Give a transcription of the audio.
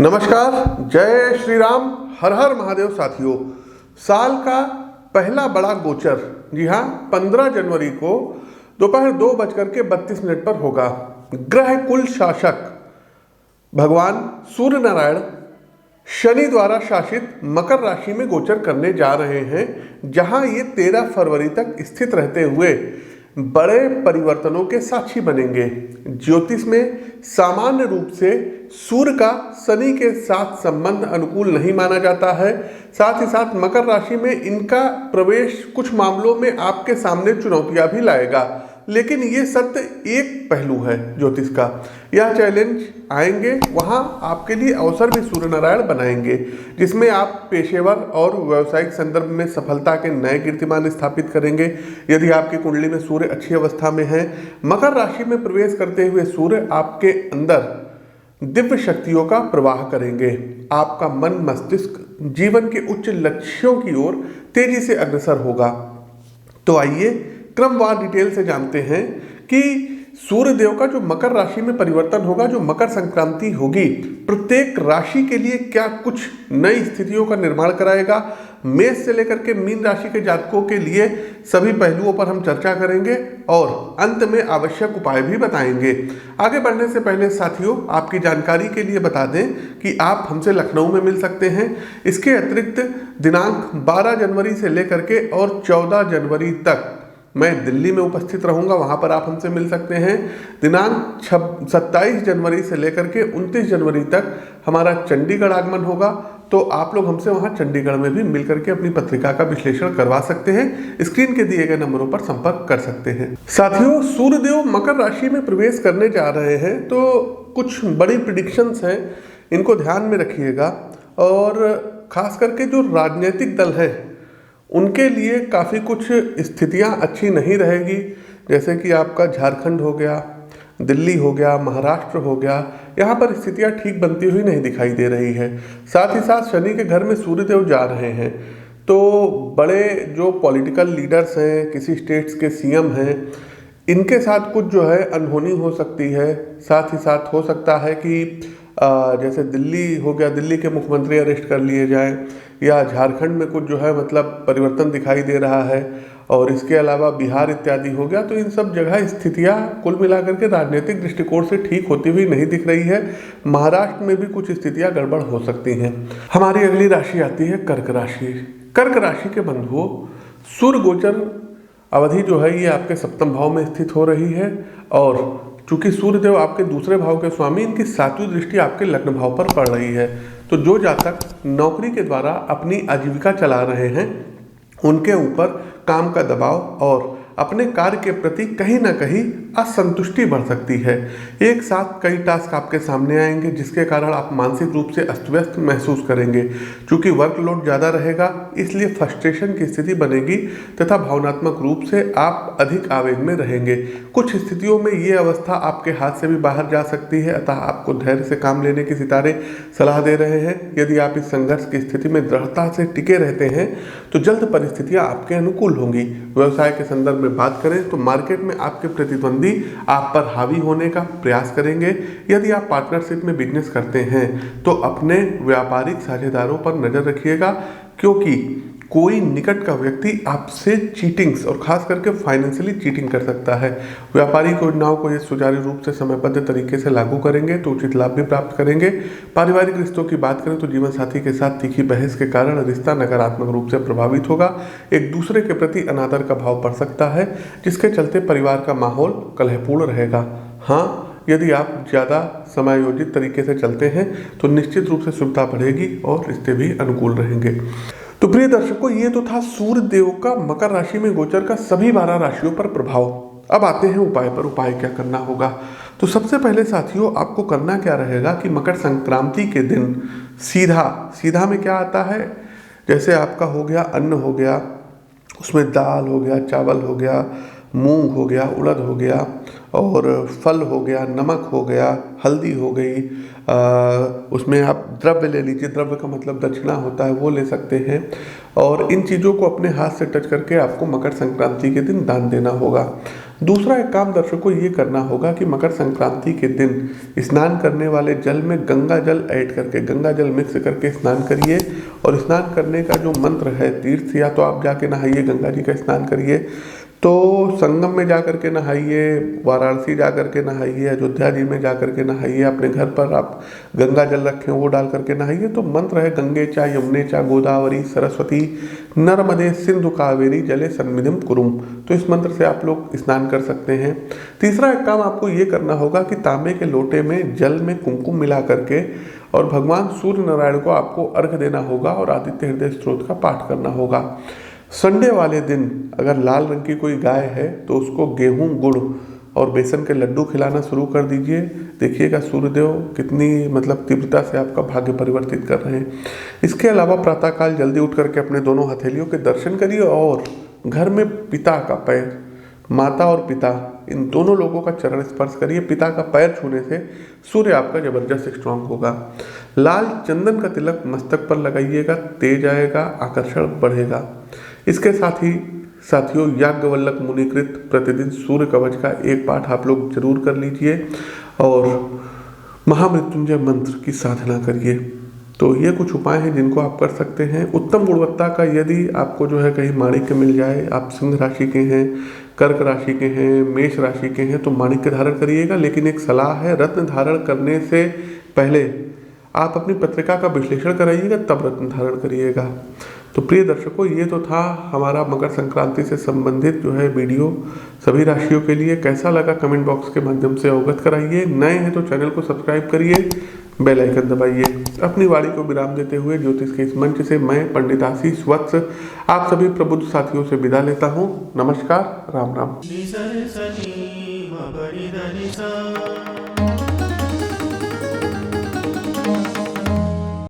नमस्कार, जय श्री राम, हर हर महादेव साथियों। साल का पहला बड़ा गोचर, जी हाँ, 15 जनवरी को दोपहर 2:32 पर होगा। ग्रह कुल शासक भगवान सूर्य नारायण शनि द्वारा शासित मकर राशि में गोचर करने जा रहे हैं, जहां ये 13 फरवरी तक स्थित रहते हुए बड़े परिवर्तनों के साक्षी बनेंगे। ज्योतिष में सामान्य रूप से सूर्य का शनि के साथ संबंध अनुकूल नहीं माना जाता है। साथ ही साथ मकर राशि में इनका प्रवेश कुछ मामलों में आपके सामने चुनौतियां भी लाएगा, लेकिन ये सत्य एक पहलू है ज्योतिष का। यह चैलेंज आएंगे, वहां आपके लिए अवसर भी सूर्य नारायण बनाएंगे, जिसमें आप पेशेवर और व्यावसायिक संदर्भ में सफलता के नए कीर्तिमान स्थापित करेंगे। यदि आपकी कुंडली में सूर्य अच्छी अवस्था में है, मकर राशि में प्रवेश करते हुए सूर्य आपके अंदर दिव्य शक्तियों का प्रवाह करेंगे। आपका मन मस्तिष्क जीवन के उच्च लक्ष्यों की ओर तेजी से अग्रसर होगा। तो आइए क्रमवार डिटेल से जानते हैं कि सूर्य देव का जो मकर राशि में परिवर्तन होगा, जो मकर संक्रांति होगी, प्रत्येक राशि के लिए क्या कुछ नई स्थितियों का निर्माण कराएगा। मेष से लेकर के मीन राशि के जातकों के लिए सभी पहलुओं पर हम चर्चा करेंगे और अंत में आवश्यक उपाय भी बताएंगे। आगे बढ़ने से पहले साथियों, आपकी जानकारी के लिए बता दें कि आप हमसे लखनऊ में मिल सकते हैं। इसके अतिरिक्त दिनांक 12 जनवरी से लेकर के और 14 जनवरी तक मैं दिल्ली में उपस्थित रहूंगा, वहां पर आप हमसे मिल सकते हैं। दिनांक 27 जनवरी से लेकर के 29 जनवरी तक हमारा चंडीगढ़ आगमन होगा, तो आप लोग हमसे वहां चंडीगढ़ में भी मिलकर के अपनी पत्रिका का विश्लेषण करवा सकते हैं। स्क्रीन के दिए गए नंबरों पर संपर्क कर सकते हैं। साथियों, सूर्यदेव मकर राशि में प्रवेश करने जा रहे हैं, तो कुछ बड़ी प्रिडिक्शंस हैं, इनको ध्यान में रखिएगा। और खास करके जो राजनीतिक दल है उनके लिए काफ़ी कुछ स्थितियां अच्छी नहीं रहेगी, जैसे कि आपका झारखंड हो गया, दिल्ली हो गया, महाराष्ट्र हो गया, यहाँ पर स्थितियां ठीक बनती हुई नहीं दिखाई दे रही है। साथ ही साथ शनि के घर में सूर्यदेव जा रहे हैं, तो बड़े जो पॉलिटिकल लीडर्स हैं, किसी स्टेट्स के सीएम हैं, इनके साथ कुछ जो है अनहोनी हो सकती है। साथ ही साथ हो सकता है कि जैसे दिल्ली हो गया, दिल्ली के मुख्यमंत्री अरेस्ट कर लिए जाएं, या झारखंड में कुछ जो है मतलब परिवर्तन दिखाई दे रहा है, और इसके अलावा बिहार इत्यादि हो गया। तो इन सब जगह स्थितियां कुल मिलाकर के राजनीतिक दृष्टिकोण से ठीक होती हुई नहीं दिख रही है। महाराष्ट्र में भी कुछ स्थितियां गड़बड़ हो सकती हैं। हमारी अगली राशि आती है कर्क राशि। कर्क राशि के बंधुओं, सूर्य गोचर अवधि जो है ये आपके सप्तम भाव में स्थित हो रही है, और चूंकि सूर्यदेव आपके दूसरे भाव के स्वामी, इनकी 7वीं दृष्टि आपके लग्न भाव पर पड़ रही है। तो जो जातक नौकरी के द्वारा अपनी आजीविका चला रहे हैं, उनके ऊपर काम का दबाव और अपने कार्य के प्रति कहीं ना कहीं असंतुष्टि बढ़ सकती है। एक साथ कई टास्क आपके सामने आएंगे, जिसके कारण आप मानसिक रूप से अस्त व्यस्त महसूस करेंगे। चूंकि वर्कलोड ज़्यादा रहेगा, इसलिए फ्रस्ट्रेशन की स्थिति बनेगी तथा भावनात्मक रूप से आप अधिक आवेग में रहेंगे। कुछ स्थितियों में ये अवस्था आपके हाथ से भी बाहर जा सकती है, अतः आपको धैर्य से काम लेने की सितारे सलाह दे रहे हैं। यदि आप इस संघर्ष की स्थिति में दृढ़ता से टिके रहते हैं, तो जल्द परिस्थितियाँ आपके अनुकूल होंगी। व्यवसाय के संदर्भ में बात करें तो मार्केट में आपके प्रतिद्वंदी आप पर हावी होने का प्रयास करेंगे। यदि आप पार्टनरशिप में बिजनेस करते हैं तो अपने व्यापारिक साझेदारों पर नजर रखिएगा, क्योंकि कोई निकट का व्यक्ति आपसे चीटिंग्स और खास करके फाइनेंशियली चीटिंग कर सकता है। व्यापारिक योजनाओं को ये सुचारू रूप से समयबद्ध तरीके से लागू करेंगे तो उचित लाभ भी प्राप्त करेंगे। पारिवारिक रिश्तों की बात करें तो जीवन साथी के साथ तीखी बहस के कारण रिश्ता नकारात्मक रूप से प्रभावित होगा। एक दूसरे के प्रति अनादर का भाव बढ़ सकता है, जिसके चलते परिवार का माहौल कलहपूर्ण रहेगा। हाँ, यदि आप ज़्यादा समायोजित तरीके से चलते हैं तो निश्चित रूप से सुविधा बढ़ेगी और रिश्ते भी अनुकूल रहेंगे। तो प्रिय दर्शकों, ये तो था सूर्य देव का मकर राशि में गोचर का सभी 12 राशियों पर प्रभाव। अब आते हैं उपाय पर। उपाय क्या करना होगा? तो सबसे पहले साथियों, आपको करना क्या रहेगा कि मकर संक्रांति के दिन सीधा में क्या आता है, जैसे आपका हो गया अन्न हो गया, उसमें दाल हो गया, चावल हो गया, मूंग हो गया, उड़द हो गया, और फल हो गया, नमक हो गया, हल्दी हो गई, उसमें आप द्रव्य ले लीजिए, द्रव्य का मतलब दक्षिणा होता है, वो ले सकते हैं। और इन चीज़ों को अपने हाथ से टच करके आपको मकर संक्रांति के दिन दान देना होगा। दूसरा एक काम दर्शकों ये करना होगा कि मकर संक्रांति के दिन स्नान करने वाले जल में गंगा जल ऐड करके, गंगा जल मिक्स करके स्नान करिए। और स्नान करने का जो मंत्र है, तीर्थ या तो आप जाके नहाइए, गंगा जी का स्नान करिए, तो संगम में जा कर के नहाइए, वाराणसी जा कर के नहाइए, अयोध्या जी में जा कर के नहाइए, अपने घर पर आप गंगा जल रखें वो डाल करके नहाइए। तो मंत्र है गंगे चा यमुने चा गोदावरी सरस्वती नर्मदे सिंधु कावेरी जले सन्निधिम कुरुम। तो इस मंत्र से आप लोग स्नान कर सकते हैं। तीसरा एक काम आपको ये करना होगा कि तांबे के लोटे में जल में कुमकुम मिला करके और भगवान सूर्य नारायण को आपको अर्घ देना होगा और आदित्य हृदय स्तोत्र का पाठ करना होगा। संडे वाले दिन अगर लाल रंग की कोई गाय है तो उसको गेहूं, गुड़ और बेसन के लड्डू खिलाना शुरू कर दीजिए। देखिएगा सूर्यदेव कितनी तीव्रता से आपका भाग्य परिवर्तित कर रहे हैं। इसके अलावा प्रातःकाल जल्दी उठ करके अपने दोनों हथेलियों के दर्शन करिए और घर में पिता का पैर, माता और पिता, इन दोनों लोगों का चरण स्पर्श करिए। पिता का पैर छूने से सूर्य आपका जबरदस्त स्ट्रांग होगा। लाल चंदन का तिलक मस्तक पर लगाइएगा, तेज आएगा, आकर्षण बढ़ेगा। इसके साथ ही साथियों याज्ञवल्क्य मुनिकृत प्रतिदिन सूर्य कवच का एक पाठ आप लोग जरूर कर लीजिए और महामृत्युंजय मंत्र की साधना करिए। तो ये कुछ उपाय हैं जिनको आप कर सकते हैं। उत्तम गुणवत्ता का यदि आपको कहीं माणिक्य मिल जाए, आप सिंह राशि के हैं, कर्क राशि के हैं, मेष राशि के हैं, तो माणिक्य धारण करिएगा। लेकिन एक सलाह है, रत्न धारण करने से पहले आप अपनी पत्रिका का विश्लेषण कराइएगा, तब रत्न धारण करिएगा। तो प्रिय दर्शकों, ये तो था हमारा मकर संक्रांति से संबंधित वीडियो। सभी राशियों के लिए कैसा लगा कमेंट बॉक्स के माध्यम से अवगत कराइए। नए हैं तो चैनल को सब्सक्राइब करिए, बेल आइकन दबाइए। अपनी वाणी को विराम देते हुए ज्योतिष के इस मंच से मैं पंडित आशीष वत्स आप सभी प्रबुद्ध साथियों से विदा लेता हूँ। नमस्कार, राम राम।